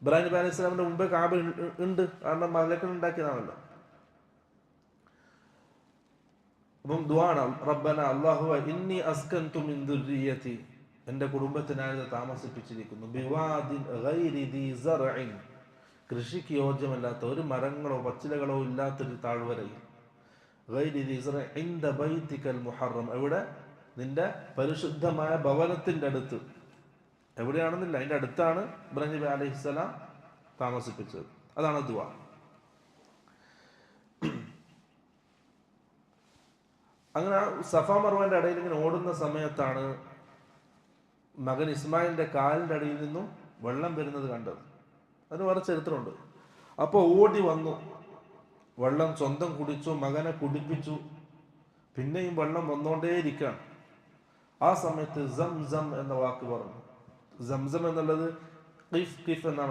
ഇബ്രാഹിം നബി അലൈഹി സ്വലാമിന്റെ മുമ്പേ കാബ ഉണ്ട്, കാരണം മലക്കൾ ഉണ്ടാക്കിയതാണല്ലോ. അപ്പം ദുആണ്, റബ്ബന അല്ലാഹുവ ഇന്നി അസ്കൻതു മിൻ ദുർരിയതി, എൻ്റെ കുടുംബത്തിനായി താമസിപ്പിച്ചിരിക്കുന്നു, ബിവാദിൻ ഗൈരി ദീ സറഇൻ, കൃഷിക്ക് യോജ്യമല്ലാത്ത ഒരു മരങ്ങളോ പച്ചിലകളോ ഇല്ലാത്തൊരു താഴ്വരയിൽ, ഗൈരി ദീ സറഇൻ ഇൻദ ബൈതികൽ മുഹറം, എവിടെ? നിന്റെ പരിശുദ്ധമായ ഭവനത്തിന്റെ അടുത്ത്. എവിടെയാണെന്നില്ല, അതിന്റെ അടുത്താണ് ഇബ്രാഹിം നബി അലൈഹിസ്സലാം താമസിപ്പിച്ചത്. അതാണ് ദുആ. അങ്ങനെ സഫ മർവന്റെ ഇടയിൽ ഇങ്ങനെ ഓടുന്ന സമയത്താണ് മകൻ ഇസ്മായിലിന്റെ കാലിന്റെ അടിയിൽ നിന്നും വെള്ളം വരുന്നത് കണ്ടത്. അതിന് വേറെ ചരിത്രമുണ്ട്. അപ്പോൾ ഓടി വന്നു, വെള്ളം സ്വന്തം കുടിച്ചു, മകനെ കുടിപ്പിച്ചു, പിന്നെയും വെള്ളം വന്നുകൊണ്ടേയിരിക്കുകയാണ്. ആ സമയത്ത് സംസം എന്ന വാക്ക് പറഞ്ഞു. സംസം എന്നുള്ളത് ഖിഫ് ഖിഫ് എന്നാണ്.